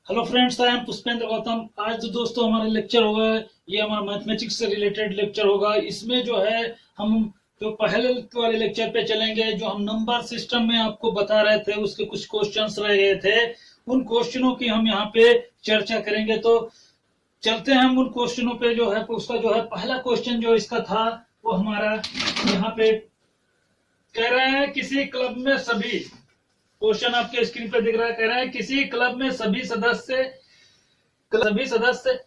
Hello friends, I am Pushpendra Gautam. आज जो दोस्तों हमारा लेक्चर होगा, ये हमारा मैथमेटिक्स से रिलेटेड लेक्चर होगा। इसमें जो है हम जो पहले वाले लेक्चर पे चलेंगे, जो हम नंबर सिस्टम में आपको बता रहे थे, उसके कुछ क्वेश्चंस रह गए थे। उन क्वेश्चनों की हम यहाँ पे चर्चा करेंगे। तो चलते हैं हम उन क्वेश्चनों पे। जो है उसका जो है पहला क्वेश्चन जो इसका था, वो हमारा यहाँ पे कह रहे हैं किसी क्लब में सभी, क्वेश्चन आपके स्क्रीन पे दिख रहा है, कह रहा है किसी क्लब में सभी सदस्य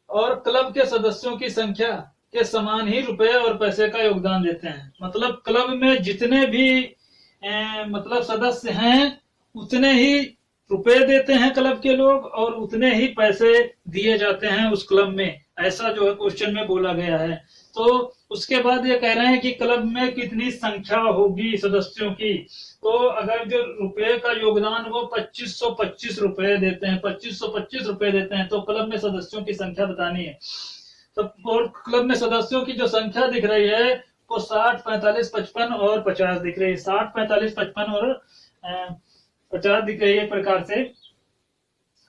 और क्लब के सदस्यों की संख्या के समान ही रुपए और पैसे का योगदान देते हैं। मतलब क्लब में जितने भी मतलब सदस्य हैं, उतने ही रुपए देते हैं क्लब के लोग, और उतने ही पैसे दिए जाते हैं उस क्लब में। ऐसा जो है क्वेश्चन में बोला गया है। तो उसके बाद ये कह रहे हैं कि क्लब में कितनी संख्या होगी सदस्यों की। तो अगर जो रुपए का योगदान वो 2525 रुपए देते हैं, 2525 रुपए देते हैं, तो क्लब में सदस्यों की संख्या बतानी है। तो और क्लब में सदस्यों की जो संख्या दिख रही है वो 60, 45, 55 और 50 दिख रही है। 60, 45, 55 और 50 दिख रही है। प्रकार से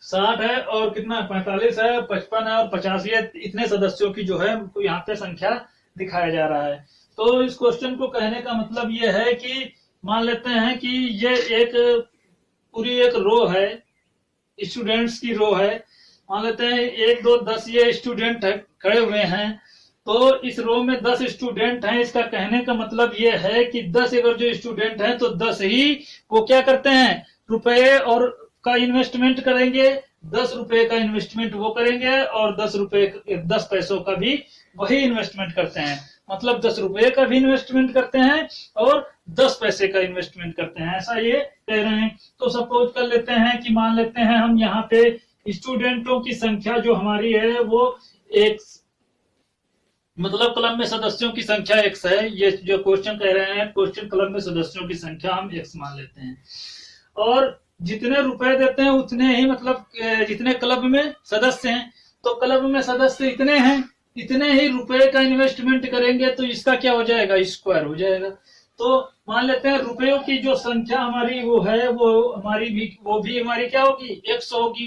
60 है और कितना 45 है, 55 है और 50, ये इतने सदस्यों की जो है यहाँ पे संख्या दिखाया जा रहा है। तो इस क्वेश्चन को कहने का मतलब ये है कि मान लेते हैं कि ये एक पूरी एक रो है, स्टूडेंट्स की रो है। मान लेते हैं 1, 2, 10 ये स्टूडेंट है, खड़े हुए हैं। तो इस रो में 10 स्टूडेंट हैं। इसका कहने का मतलब ये है कि 10 अगर जो स्टूडेंट हैं तो 10 ही वो क्या करते हैं, रुपए और का इन्वेस्टमेंट करेंगे। 10 रुपए का इन्वेस्टमेंट वो करेंगे और 10 पैसों का भी वही इन्वेस्टमेंट करते हैं। मतलब 10 रुपए का भी इन्वेस्टमेंट करते हैं और 10 पैसे का इन्वेस्टमेंट करते हैं, ऐसा ये कह रहे हैं। तो सपोज कर लेते हैं कि मान लेते हैं हम यहाँ पे स्टूडेंटों की संख्या जो हमारी है वो एक, मतलब क्लब में सदस्यों की संख्या x है। ये जो क्वेश्चन कह रहे हैं, क्वेश्चन क्लब में सदस्यों की संख्या हम x मान लेते हैं। और जितने रुपए देते हैं उतने ही, मतलब जितने क्लब में सदस्य हैं, तो क्लब में सदस्य इतने हैं, इतने ही रुपए का इन्वेस्टमेंट करेंगे। तो इसका क्या हो जाएगा, स्क्वायर हो जाएगा। तो मान लेते हैं रुपयों की जो संख्या हमारी वो है, वो भी हमारी क्या होगी, x होगी।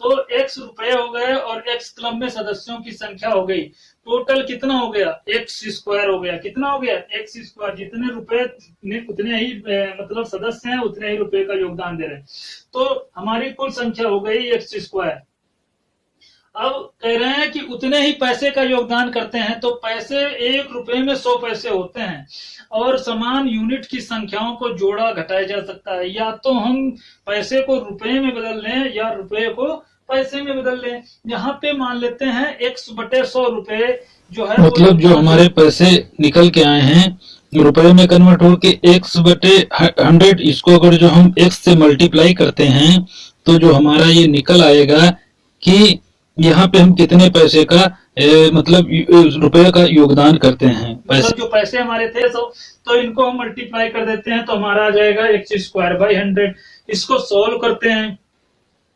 तो x रुपए हो गए और x क्लब में सदस्यों की संख्या हो गई। टोटल कितना हो गया, एक्स स्क्वायर हो गया। कितना हो गया, एक्स स्क्वायर। जितने रुपए उतने ही मतलब सदस्य हैं, उतने ही रुपए का योगदान दे रहे हैं। तो हमारी कुल संख्या हो गई एक्स स्क्वायर। अब कह रहे हैं कि उतने ही पैसे का योगदान करते हैं। तो पैसे 1 रुपए में 100 पैसे होते हैं, और समान यूनिट की संख्याओं को जोड़ा घटाया जा सकता है। या तो हम पैसे को रुपए में बदल लें या रुपए को पैसे में बदल लें। यहाँ पे मान लेते हैं x/100 रुपए जो है, मतलब जो हमारे पैसे निकल के आए हैं रुपए में कन्वर्ट होके x/100, इसको अगर जो हम x से मल्टीप्लाई करते हैं तो जो हमारा ये निकल आएगा कि यहाँ पे हम कितने पैसे का मतलब रुपए का योगदान करते हैं। मतलब जो पैसे हमारे थे 100, तो इनको हम मल्टीप्लाई कर देते हैं तो हमारा आ जाएगा x²/100। इसको सॉल्व करते हैं।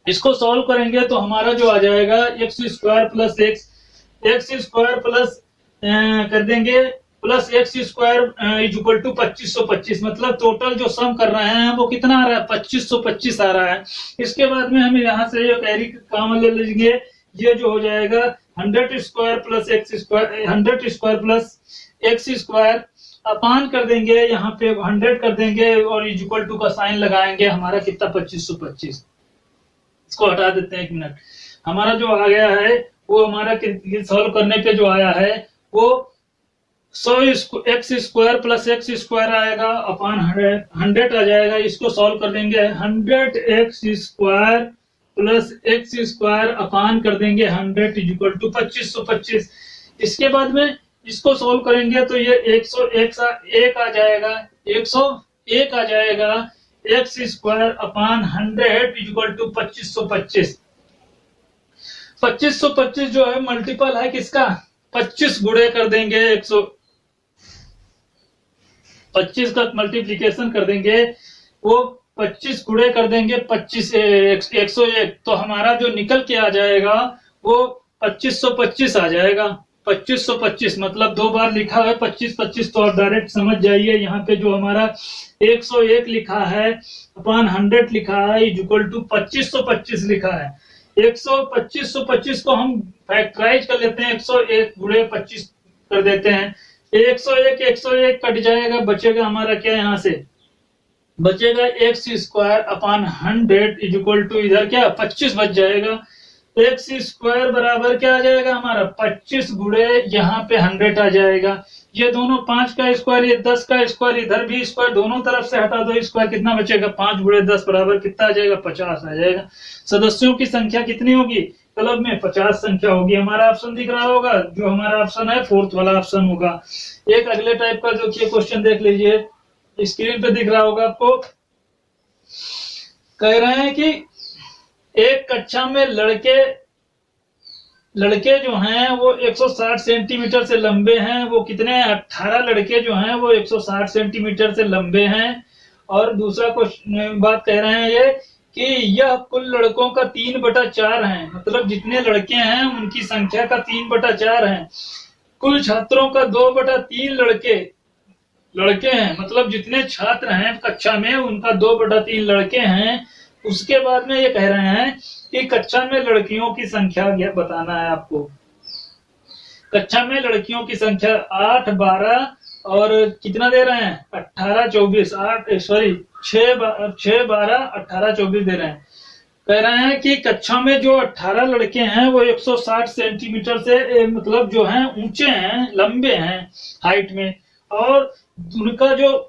इसको सॉल्व करेंगे तो हमारा जो आ जाएगा x² प्लस कर देंगे plus x² is equal to 2525। मतलब टोटल जो सम कर रहे हैं वो कितना आ रहा है, 2525 आ रहा है। इसके बाद में हम यहाँ से ये कैरी कॉमन ले लेंगे। ये जो हो जाएगा 100² प्लस x² अपान कर देंगे, यहाँ पे 100 कर देंगे और इज इक्वल टू का साइन लगाएंगे। हमारा कितना 2525। इसको हटा देते हैं 1 मिनट। हमारा जो आ गया है वो हमारा सॉल्व करने पे जो आया है वो 100 x² प्लस x² आएगा अपान 100 आ जाएगा। इसको सॉल्व कर देंगे 100x² प्लस x² अपान कर देंगे 100 इज इक्वल टू 2525। इसके बाद में इसको सॉल्व करेंगे तो ये 101 आ जाएगा, 101 आ जाएगा। x² upon 100 is equal to 2525। 2525 जो है मल्टीपल है किसका, 25 गुणे कर देंगे 125 का मल्टीप्लीकेशन कर देंगे, वो 25 गुणे कर देंगे 101। तो हमारा जो निकल के आ जाएगा वो 2525 आ जाएगा। 2525 मतलब 2 बार लिखा है 2525, तो आप डायरेक्ट समझ जाइए। यहाँ पे जो हमारा 101 लिखा है अपॉन 100 लिखा है इज इक्वल टू 2525 लिखा है। 2525 को हम फैक्टराइज कर लेते हैं, 101 गुणे 25 कर देते हैं। 101 कट जाएगा, बचेगा हमारा क्या, यहाँ से बचेगा x square upon 100 is equal to इधर क्या 25 बच जाएगा। एक्स स्क्वायर बराबर क्या आ जाएगा हमारा 25 गुणे यहाँ पे 100 आ जाएगा। ये दोनों 5 का स्क्वायर, ये 10 का स्क्वायर, इधर भी स्क्वायर, दोनों तरफ से हटा दो स्क्वायर, कितना बचेगा 5 गुणे 10 बराबर कितना आ जाएगा 50 आ जाएगा। सदस्यों की संख्या कितनी होगी क्लब में 50 संख्या होगी। हमारा ऑप्शन दिख रहा होगा, जो हमारा ऑप्शन है 4th वाला ऑप्शन होगा। एक अगले टाइप का जो क्वेश्चन देख लीजिए, स्क्रीन पे दिख रहा होगा आपको। कह रहे हैं कि एक कक्षा में लड़के जो हैं वो 160 सेंटीमीटर से लंबे हैं। वो कितने हैं 18 लड़के जो हैं वो 160 सेंटीमीटर से लंबे हैं। और दूसरा क्वेश्चन बात कह रहे हैं ये कि यह कुल लड़कों का 3/4 है, मतलब जितने लड़के हैं उनकी संख्या का 3/4 है। कुल छात्रों का 2/3 लड़के हैं, मतलब जितने छात्र हैं कक्षा में उनका 2/3 लड़के हैं। उसके बाद में ये कह रहे हैं कि कक्षा में लड़कियों की संख्या बताना है आपको। कक्षा में लड़कियों की संख्या 8, 12 और कितना दे रहे हैं 18, 24, 6, 12, 18, 24 दे रहे हैं। कह रहे हैं कि कक्षा में जो 18 लड़के हैं वो 160 सेंटीमीटर से मतलब जो हैं ऊंचे हैं, लंबे हैं हाइट में। और उनका जो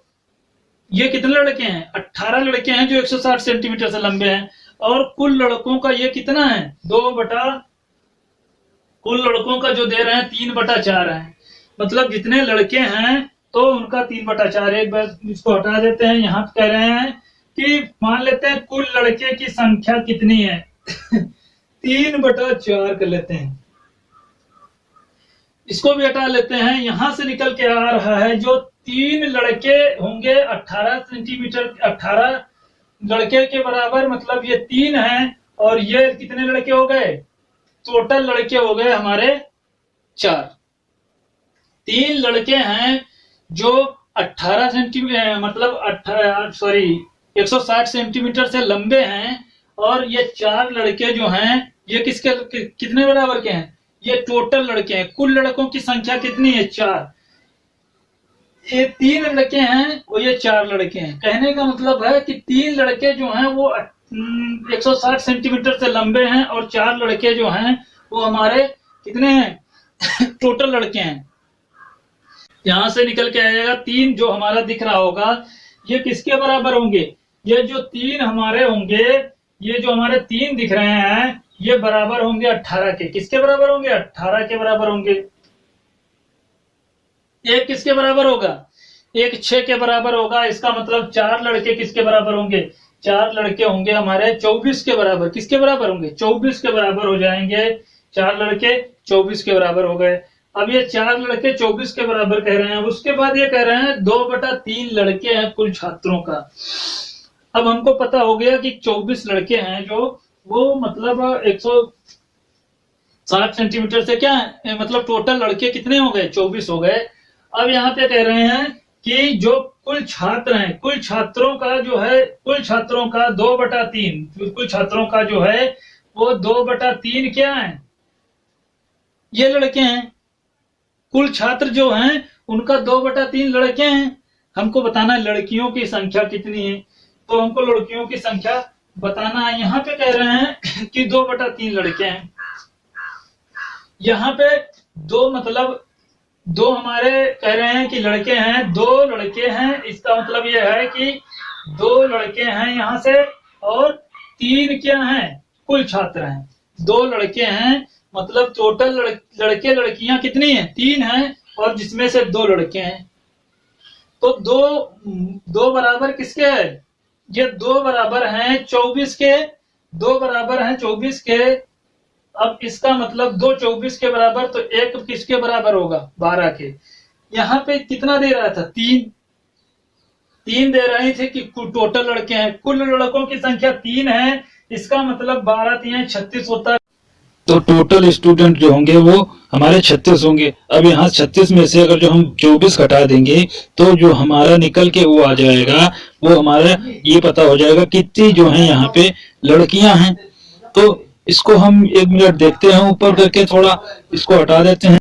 ये कितने लड़के हैं 18 लड़के हैं जो 160 सेंटीमीटर से लंबे हैं। और कुल लड़कों का ये कितना है कुल लड़कों का जो दे रहे हैं 3/4 है, मतलब जितने लड़के हैं तो उनका 3/4। एक बार इसको हटा देते हैं। यहाँ कह रहे हैं कि मान लेते हैं कुल लड़के की संख्या कितनी है 3/4 कर लेते हैं। इसको भी हटा लेते हैं। यहां से निकल के आ रहा है जो 3 लड़के होंगे 18 सेंटीमीटर, 18 लड़के के बराबर, मतलब ये 3 हैं। और ये कितने लड़के हो गए, टोटल लड़के हो गए हमारे 4। 3 लड़के हैं जो 18 सेंटीमीटर मतलब 160 सेंटीमीटर से लंबे हैं। और ये 4 लड़के जो हैं ये कितने बराबर के हैं, ये टोटल लड़के हैं। कुल लड़कों की संख्या कितनी है 4। ये 3 लड़के हैं और ये 4 लड़के हैं। कहने का मतलब है कि 3 लड़के जो हैं वो 160 सेंटीमीटर से लंबे हैं और 4 लड़के जो हैं वो हमारे कितने हैं टोटल लड़के हैं। यहां से निकल के आएगा 3 जो हमारा दिख रहा होगा ये किसके बराबर होंगे, ये जो 3 हमारे होंगे, ये जो हमारे 3 दिख रहे हैं ये बराबर होंगे 18 के। किसके बराबर होंगे 18 के बराबर होंगे। एक किसके बराबर होगा, एक 6 के बराबर होगा। इसका मतलब 4 लड़के किसके बराबर होंगे, 4 लड़के होंगे हमारे 24 के बराबर। किसके बराबर होंगे 24 के बराबर हो जाएंगे। 4 लड़के 24 के बराबर हो गए। अब ये 4 लड़के 24 के बराबर कह रहे हैं। उसके बाद ये कह रहे हैं 2/3 लड़के हैं कुल छात्रों का। अब हमको पता हो गया कि 24 लड़के हैं जो वो मतलब 160 सेंटीमीटर से क्या है, मतलब टोटल लड़के कितने हो गए 24 हो गए। अब यहाँ पे कह रहे हैं कि जो कुल छात्र हैं, कुल छात्रों का जो है, कुल छात्रों का 2/3, कुल छात्रों का जो है वो 2/3 क्या है, ये लड़के हैं। कुल छात्र जो हैं उनका 2/3 लड़के हैं। हमको बताना है लड़कियों की संख्या कितनी है, तो हमको लड़कियों की संख्या बताना है। यहाँ पे कह रहे हैं कि 2/3 लड़के हैं। यहाँ पे 2 मतलब 2 हमारे कह रहे हैं कि लड़के हैं, 2 लड़के हैं। इसका मतलब यह है कि 2 लड़के हैं यहाँ से और 3 क्या हैं कुल छात्र हैं। 2 लड़के हैं मतलब टोटल लड़के लड़कियां कितनी हैं 3 हैं और जिसमें से 2 लड़के हैं। तो 2 बराबर किसके है, ये 2 बराबर हैं 24 के, 2 बराबर हैं 24 के। अब इसका मतलब 2 24 के बराबर, तो 1 किसके बराबर होगा 12 के। यहाँ पे कितना दे रहा था 3 दे रहे थे कि टोटल लड़के हैं। कुल लड़कों की संख्या 3 है, इसका मतलब 12 3 36 होता है। तो टोटल स्टूडेंट जो होंगे वो हमारे 36 होंगे। अब यहाँ 36 में से अगर जो हम 24 घटा देंगे तो जो हमारा निकल के वो आ जाएगा, वो हमारा ये पता हो जाएगा कितनी जो है यहाँ पे लड़कियां हैं। तो इसको हम 1 मिनट देखते हैं, ऊपर करके थोड़ा इसको हटा देते हैं।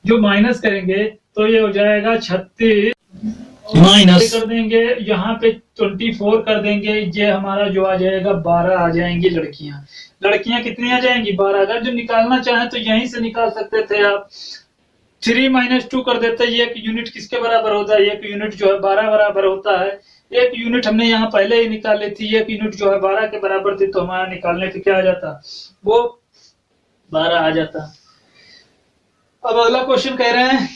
जो माइनस करेंगे तो ये हो जाएगा 36 माइनस कर देंगे, यहाँ पे 24 कर देंगे, ये हमारा जो आ जाएगा 12 आ जाएंगी लड़कियां। लड़कियां कितनी आ जाएंगी? 12। अगर जो निकालना चाहें तो यहीं से निकाल सकते थे आप। 3 - 2 कर देते, एक यूनिट किसके बराबर होता है? एक यूनिट जो है 12 बराबर होता है। एक यूनिट हमने यहाँ पहले ही निकाल ली थी, एक यूनिट जो है 12 के बराबर थी, तो हमारा निकालने पे क्या आ जाता? वो 12 आ जाता। अब अगला क्वेश्चन कह रहे हैं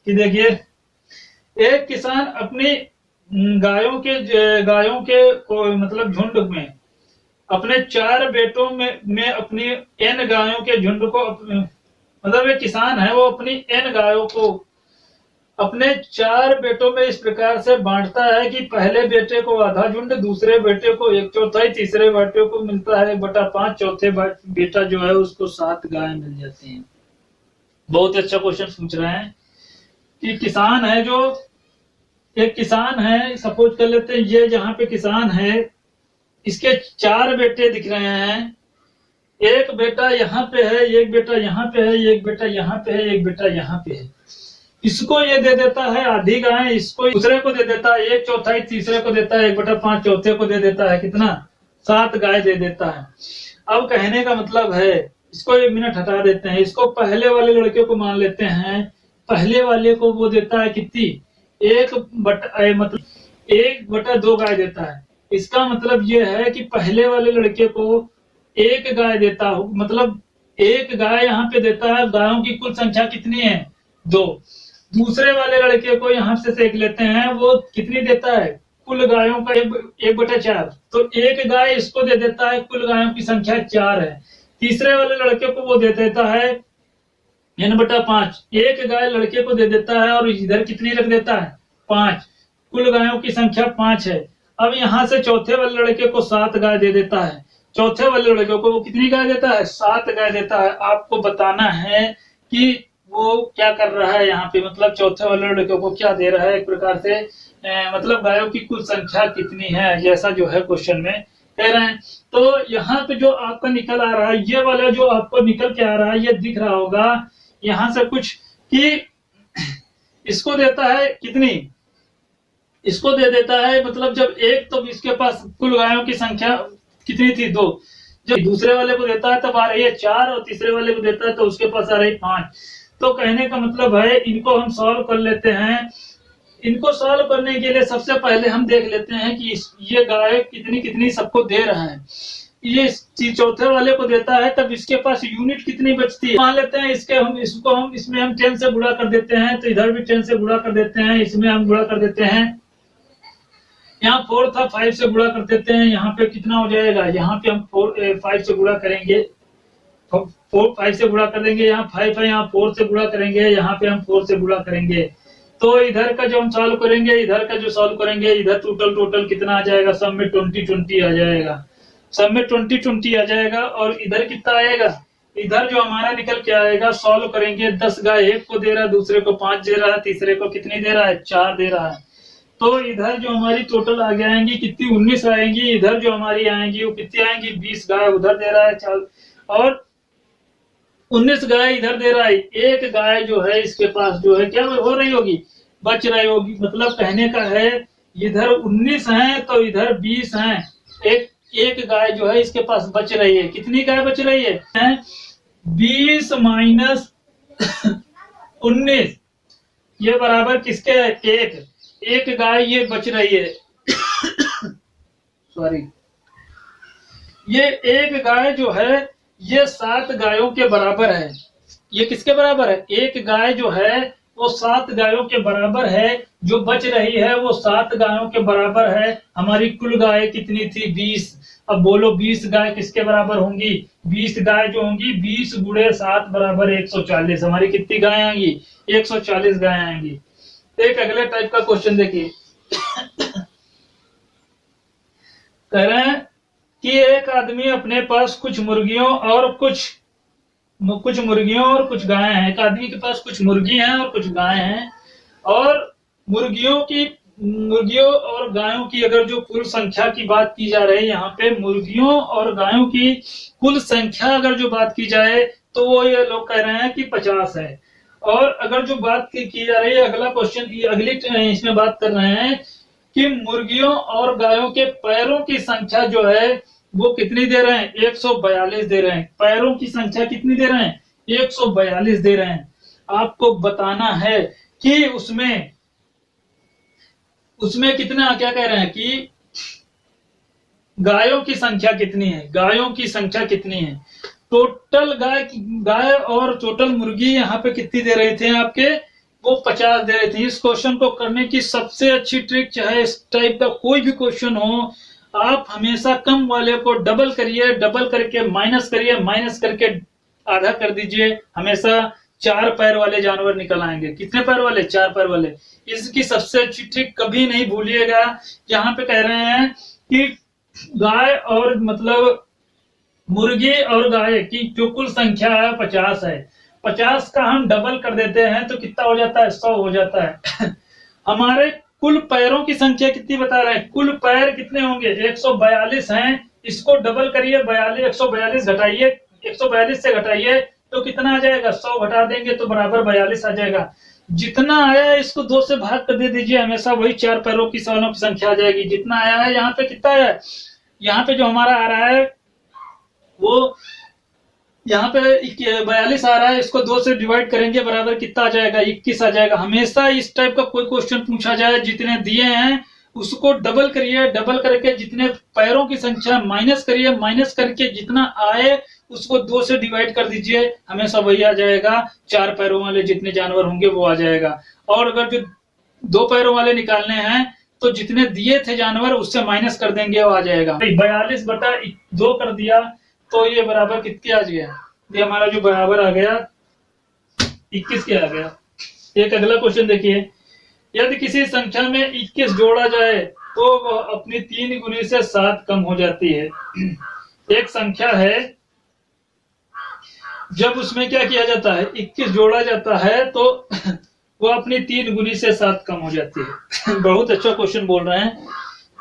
कि देखिए, एक किसान अपनी गायों के मतलब झुंड में अपने 4 बेटों में अपनी n गायों के झुंड को मतलब एक किसान है, वो अपनी n गायों को अपने 4 बेटों में इस प्रकार से बांटता है कि पहले बेटे को आधा झुंड, दूसरे बेटे को 1/4, तीसरे बेटे को मिलता है 1/5, चौथे बेटा जो है उसको 7 गाय मिल जाती हैं। बहुत अच्छा क्वेश्चन पूछ रहे हैं कि किसान है, जो एक किसान है, सपोज कर लेते हैं ये जहां पे किसान है, इसके 4 बेटे दिख रहे हैं। एक बेटा यहाँ पे है, एक बेटा यहाँ पे है, एक बेटा यहाँ पे है, एक बेटा यहाँ पे है। इसको ये दे देता है आधी गाय, इसको दूसरे को दे देता है 1/4, तीसरे को देता है 1/5, चौथे को दे देता है कितना? 7 गाय दे देता है। अब कहने का मतलब है, इसको 1 मिनट हटा देते हैं, इसको पहले वाले लड़के को मान लेते हैं। पहले वाले को वो देता है कितनी? 1/2 गाय देता है। इसका मतलब ये है कि पहले वाले लड़के को 1 गाय देता हो, मतलब 1 गाय यहाँ पे देता है। गायों की कुल संख्या कितनी है? 2। दूसरे वाले लड़के को यहाँ से सेक लेते हैं, वो कितनी देता है? कुल गायों का 1/4, तो 1 गाय इसको दे देता है, कुल गायों की संख्या 4 है। तीसरे वाले लड़के को वो दे देता है n/5, 1 गाय लड़के को दे देता है और इधर कितनी रख देता है? 5, कुल गायों की संख्या 5 है। अब यहाँ से चौथे वाले लड़के को 7 गाय दे देता है। चौथे वाले लड़के को वो कितनी गाय देता है? 7 गाय देता है। आपको बताना है कि वो क्या कर रहा है यहाँ पे, मतलब चौथे वाले लड़के को क्या दे रहा है, एक प्रकार से मतलब गायों की कुल संख्या कितनी है, जैसा जो है क्वेश्चन में कह रहे हैं। तो यहाँ पे जो आपका निकल आ रहा है, ये वाला जो आपको निकल के आ रहा है, ये दिख रहा होगा यहाँ से कुछ कि इसको देता है कितनी? इसको दे देता है, मतलब जब एक, तो इसके पास कुल गायों की संख्या कितनी थी? 2। जब दूसरे वाले को देता है तब आ रही है 4, और तीसरे वाले को देता है तो उसके पास आ रही है 5। तो कहने का मतलब है, इनको हम सॉल्व कर लेते हैं। इनको सॉल्व करने के लिए सबसे पहले हम देख लेते हैं कि ये गाय कितनी कितनी सबको दे रहा है। ये चौथे वाले को देता है, तब इसके पास यूनिट कितनी बचती है? मान लेते हैं इसमें हम 10 से गुणा कर देते हैं, तो इधर भी 10 से गुणा कर देते हैं, इसमें हम गुणा कर देते हैं। यहाँ 4 था, 5 से गुणा कर देते हैं। यहाँ पे कितना हो जाएगा? यहाँ पे हम 5 से गुणा करेंगे, 5 से गुणा कर देंगे। यहाँ 5 है, यहाँ 4 से गुणा करेंगे, यहाँ पे हम 4 से गुणा करेंगे। तो इधर का जो हम सॉल्व करेंगे, इधर का जो सॉल्व करेंगे, इधर टोटल कितना आ जाएगा? सब में 20 आ जाएगा, सब में 20 आ जाएगा। और इधर कितना आएगा? इधर जो हमारा निकल के आएगा, सॉल्व करेंगे, 10 गाय एक को दे रहा है, दूसरे को 5 दे रहा है, तीसरे को कितनी दे रहा है? 4 दे रहा है। तो इधर जो हमारी टोटल आगे आएंगी कितनी? 19 आएंगी। इधर जो हमारी आएंगी वो कितनी आएंगी? 20 गाय उधर दे रहा है, 4 और 19 गाय इधर दे रहा है। एक गाय जो है इसके पास जो है क्या हो रही होगी? बच रही होगी। मतलब कहने का है, इधर 19 है तो इधर 20 है। एक गाय जो है इसके पास बच रही है। कितनी गाय बच रही है? 20 माइनस 19, ये बराबर किसके है? एक गाय ये बच रही है। सॉरी, ये एक गाय जो है ये 7 गायों के बराबर है। ये किसके बराबर है? एक गाय जो है वो 7 गायों के बराबर है। जो बच रही है वो 7 गायों के बराबर है। हमारी कुल गाय कितनी थी? 20। अब बोलो 20 गाय किसके बराबर होंगी? 20 गाय जो होंगी 20 गुणे 7 बराबर 140। हमारी कितनी गाय आएंगी? 140 गाय आएंगी। एक अगले टाइप का क्वेश्चन देखिए। कह रहे हैं कि एक आदमी अपने पास कुछ मुर्गियों और कुछ कुछ मुर्गियों और कुछ गायें हैं। एक आदमी के पास कुछ मुर्गी हैं और कुछ गायें हैं, और मुर्गियों और गायों की अगर जो कुल संख्या की बात की जा रही है, यहाँ पे मुर्गियों और गायों की कुल संख्या अगर जो बात की जाए तो वो ये लोग कह रहे हैं कि 50 है। और अगर जो बात की जा रही है, अगला क्वेश्चन अगली इसमें बात कर रहे हैं कि मुर्गियों और गायों के पैरों की संख्या जो है वो कितनी दे रहे हैं, 142 दे रहे हैं। पैरों की संख्या कितनी दे रहे हैं, 142 दे रहे हैं। आपको बताना है कि उसमें कितना, क्या कह रहे हैं कि गायों की संख्या कितनी है, गायों की संख्या कितनी है। टोटल गाय और टोटल मुर्गी यहाँ पे कितनी दे रहे थे आपके, वो 50 दे रहे थे। इस क्वेश्चन को करने की सबसे अच्छी ट्रिक, चाहे इस टाइप का कोई भी क्वेश्चन हो, आप हमेशा कम वाले को डबल करिए, डबल करके माइनस करिए, माइनस करके आधा कर दीजिए। हमेशा 4 पैर वाले जानवर निकल आएंगे। कितने पैर वाले, 4 पैर वाले। इसकी सबसे अच्छी ट्रिक कभी नहीं भूलिएगा। यहाँ पे कह रहे हैं कि गाय और मतलब मुर्गी और गाय की जो कुल संख्या है 50 है। 50 का हम डबल कर देते हैं तो कितना हो जाता है, 100 हो जाता है। हमारे कुल पैरों की संख्या कितनी बता रहे हैं, कुल पैर कितने होंगे, 142 हैं। इसको डबल करिए, 142 घटाइए, 142 से घटाइए तो कितना आ जाएगा, 100 घटा देंगे तो बराबर 42 आ जाएगा। जितना आया है इसको 2 से भाग कर दे दीजिए, हमेशा वही 4 पैरों की सवालों की संख्या आ जाएगी। जितना आया है यहाँ पे कितना आया है, यहाँ पे जो हमारा आ रहा है वो यहाँ पे 42 आ रहा है, इसको 2 से डिवाइड करेंगे बराबर कितना आ जाएगा, 21 आ जाएगा। हमेशा इस टाइप का कोई क्वेश्चन पूछा जाए, जितने दिए हैं उसको डबल करिए, डबल करके जितने पैरों की संख्या माइनस करिए, माइनस करके जितना आए उसको 2 से डिवाइड कर दीजिए, हमेशा वही आ जाएगा। 4 पैरों वाले जितने जानवर होंगे वो आ जाएगा। और अगर जो 2 पैरों वाले निकालने हैं तो जितने दिए थे जानवर उससे माइनस कर देंगे, वो आ जाएगा। 42/2 कर दिया तो ये बराबर कितने आ गया, ये हमारा जो बराबर आ गया 21 के आ गया। एक अगला क्वेश्चन देखिए, यदि किसी संख्या में 21 जोड़ा जाए तो वह अपनी 3 गुनी से 7 कम हो जाती है। एक संख्या है, जब उसमें क्या किया जाता है, 21 जोड़ा जाता है तो वो अपनी 3 गुनी से 7 कम हो जाती है। बहुत अच्छा क्वेश्चन बोल रहे हैं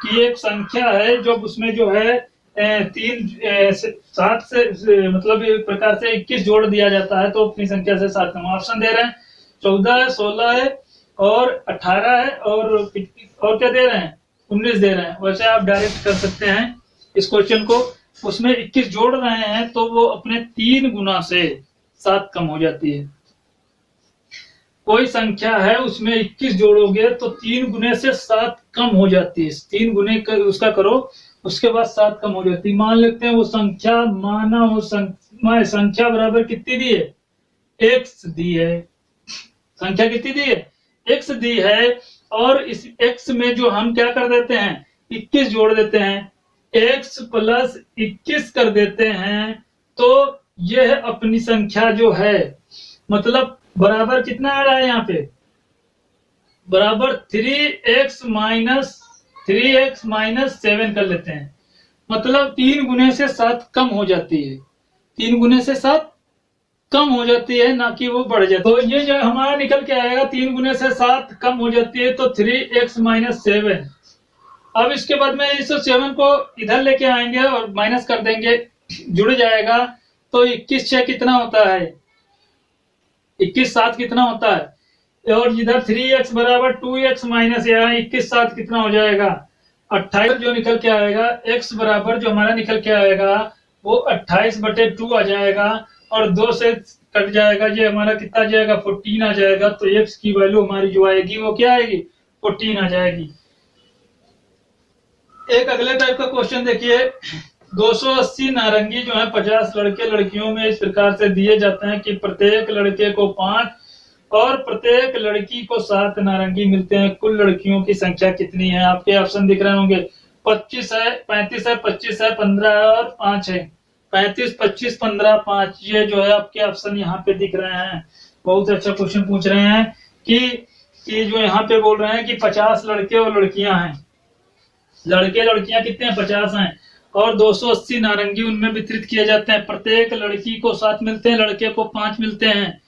कि एक संख्या है जब उसमें जो है 7 से मतलब एक प्रकार से 21 जोड़ दिया जाता है तो अपनी संख्या से 7 कम। ऑप्शन दे रहे हैं 14 है, 16 है और 18 है और क्या दे रहे हैं, 19 दे रहे हैं। वैसे आप डायरेक्ट कर सकते हैं इस क्वेश्चन को। उसमें 21 जोड़ रहे हैं तो वो अपने 3 गुना से 7 कम हो जाती है। कोई संख्या है उसमें 21 जोड़ोगे तो 3 गुने से 7 कम हो जाती है। 3 गुने उसका करो, उसके बाद 7 कम हो जाती है। मान लेते हैं वो संख्या, माना वो संख्या बराबर कितनी दी है, x दी है। संख्या कितनी दी है, x दी है। और इस x में जो हम क्या कर देते हैं, 21 जोड़ देते हैं, x + 21 कर देते हैं तो यह अपनी संख्या जो है मतलब बराबर कितना आ रहा है, यहाँ पे बराबर 3x - 7 कर लेते हैं। मतलब 3 गुने से 7 कम हो जाती है, 3 गुने से 7 कम हो जाती है, ना कि वो बढ़ जाती है। तो ये जो हमारा निकल के आएगा 3 गुने से 7 कम हो जाती है तो 3x - 7। अब इसके बाद में इस 7 को इधर लेके आएंगे और माइनस कर देंगे, जुड़ जाएगा। तो 21 6 कितना होता है, 21 7 कितना होता है, और इधर 3x बराबर 2x माइनस यहाँ 21 7 कितना हो जाएगा, 28 जो निकल के आएगा। x बराबर जो हमारा निकल के आएगा वो 28/2 आ जाएगा और 2 से कट जाएगा, ये हमारा कितना आ जाएगा, 14 आ जाएगा। तो x की वैल्यू हमारी जो आएगी वो क्या आएगी, 14 आ जाएगी। एक अगले टाइप का क्वेश्चन देखिए, 280 नारंगी जो है 50 लड़के लड़कियों में इस प्रकार से दिए जाते हैं कि प्रत्येक लड़के को 5 और प्रत्येक लड़की को 7 नारंगी मिलते हैं। कुल लड़कियों की संख्या कितनी है, आपके ऑप्शन दिख रहे होंगे, 25 है, 35 है, 25 है, 15 है और 5 है। 35 25 15 5 ये जो है आपके ऑप्शन यहाँ पे दिख रहे हैं। बहुत अच्छा क्वेश्चन पूछ रहे हैं कि जो यहाँ पे बोल रहे हैं कि 50 लड़के और लड़कियां हैं। लड़के लड़कियां कितने हैं, 50 हैं। और 280 नारंगी उनमें वितरित किए जाते हैं। प्रत्येक लड़की को 7 मिलते हैं, लड़के को 5 मिलते हैं।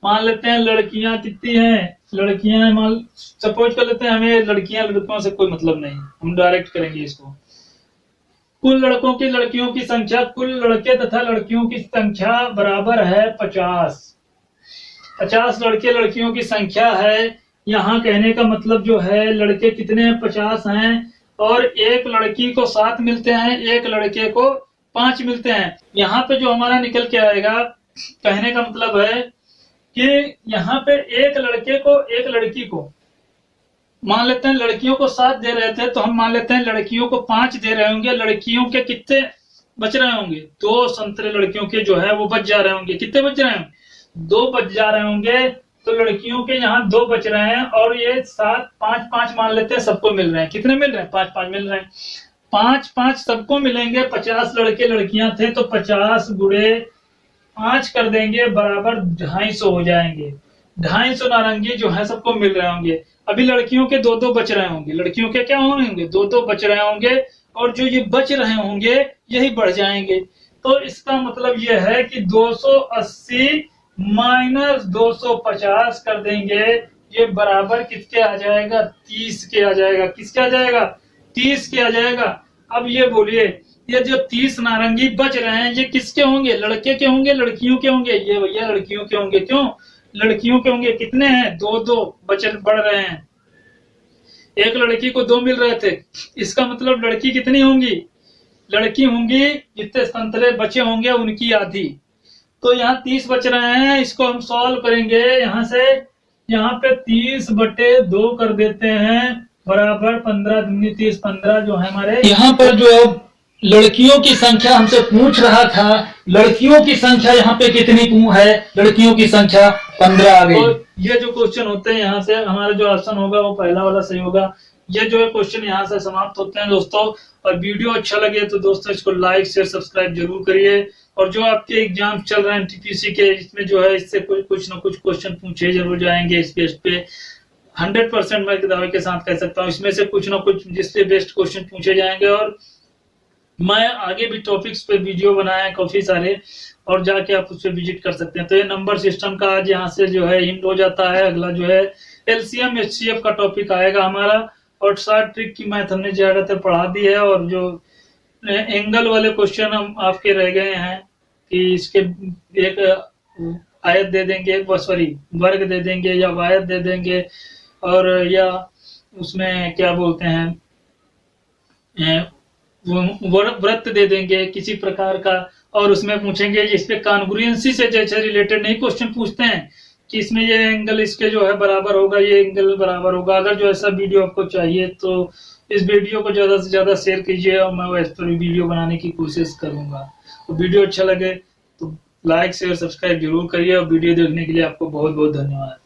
मान लेते हैं लड़कियां कितनी हैं, लड़कियां मान सपोज कर लेते हैं, हमें लड़कियां लड़कों से कोई मतलब नहीं, हम डायरेक्ट करेंगे इसको। कुल लड़कों की लड़कियों की संख्या, कुल लड़के तथा लड़कियों की संख्या बराबर है 50। 50 लड़के लड़कियों की संख्या है। यहाँ कहने का मतलब जो है लड़के कितने हैं, 50 हैं, और एक लड़की को 7 मिलते हैं, एक लड़के को 5 मिलते हैं। यहाँ पे जो हमारा निकल के आएगा, कहने का मतलब है कि यहाँ पे एक लड़के को एक लड़की को, मान लेते हैं लड़कियों को 7 दे रहे थे, तो हम मान लेते हैं लड़कियों को 5 दे रहे होंगे। लड़कियों के कितने बच रहे होंगे, 2 संतरे लड़कियों के जो है वो बच जा रहे होंगे। कितने बच रहे होंगे, 2 बच जा रहे होंगे। तो लड़कियों के यहाँ 2 बच रहे हैं, और ये 7 5 मान लेते हैं सबको मिल रहे हैं। कितने मिल रहे हैं, 5 मिल रहे हैं। 5 सबको मिलेंगे। 50 लड़के लड़कियां थे, तो 50 गुणे 5 कर देंगे, बराबर 250 हो जाएंगे। 250 नारंगी जो है सबको मिल रहे होंगे। अभी लड़कियों के 2 बच रहे होंगे, लड़कियों के क्या होंगे, 2 बच रहे होंगे, और जो ये बच रहे होंगे यही बढ़ जाएंगे। तो इसका मतलब ये है कि 280 माइनस 250 कर देंगे, ये बराबर किसके आ जाएगा, 30 के आ जाएगा। किसके आ जाएगा, 30 के आ जाएगा। अब ये बोलिए, ये जो 30 नारंगी बच रहे हैं ये किसके होंगे, लड़के के होंगे लड़कियों के होंगे, ये भैया लड़कियों के होंगे। क्यों, लड़कियों के होंगे। कितने हैं, 2 बच बढ़ रहे हैं। एक लड़की को 2 मिल रहे थे, इसका मतलब लड़की कितनी होंगी, लड़की होंगी जितने संतरे बचे होंगे उनकी आधी। तो यहाँ 30 बच रहे हैं, इसको हम सॉल्व करेंगे। यहाँ से यहाँ पे 30/2 कर देते हैं, बराबर 15 दूनी 30, 15 जो है हमारे। यहाँ पर जो लड़कियों की संख्या हमसे पूछ रहा था, लड़कियों की संख्या यहाँ पे कितनी है, लड़कियों की संख्या 15 आ गई। तो ये जो क्वेश्चन होते हैं यहाँ से हमारा जो ऑप्शन होगा वो पहला वाला सही होगा। ये जो है क्वेश्चन यहाँ से समाप्त होते हैं दोस्तों। और वीडियो अच्छा लगे तो दोस्तों इसको लाइक शेयर सब्सक्राइब जरूर करिए। और जो आपके एग्जाम चल रहे हैं टीपीसी के, इसमें जो है इससे कुछ ना कुछ क्वेश्चन पूछे जरूर जाएंगे। इस बेस्ट पे 100% मैं दावे के साथ कह सकता हूँ, इसमें से कुछ ना कुछ जिससे बेस्ट क्वेश्चन पूछे जाएंगे। और मैं आगे भी टॉपिक्स पे वीडियो बनाया काफी सारे, और जाके आप उस पर विजिट कर सकते हैं। तो ये नंबर सिस्टम का आज यहाँ से जो है हिंट हो जाता है। अगला जो है एलसीएम एचसीएफ का टॉपिक आएगा हमारा, और शॉर्ट ट्रिक की मैथ हमने ज्यादातर पढ़ा दी है। और जो एंगल वाले क्वेश्चन हम आपके रह गए हैं कि इसके एक आयत दे देंगे, सॉरी वर्ग दे देंगे या वायत दे देंगे, और या उसमें क्या बोलते हैं वृत्त दे देंगे किसी प्रकार का, और उसमें पूछेंगे इस पे कॉन्ग्रुएंसी से जैसे रिलेटेड नहीं क्वेश्चन पूछते हैं कि इसमें ये एंगल इसके जो है बराबर होगा, ये एंगल बराबर होगा। अगर जो ऐसा वीडियो आपको चाहिए तो इस वीडियो को ज्यादा से ज्यादा शेयर कीजिए, और मैं इस पर वीडियो बनाने की कोशिश करूंगा। तो वीडियो अच्छा लगे तो लाइक शेयर सब्सक्राइब जरूर करिए, और वीडियो देखने के लिए आपको बहुत बहुत धन्यवाद।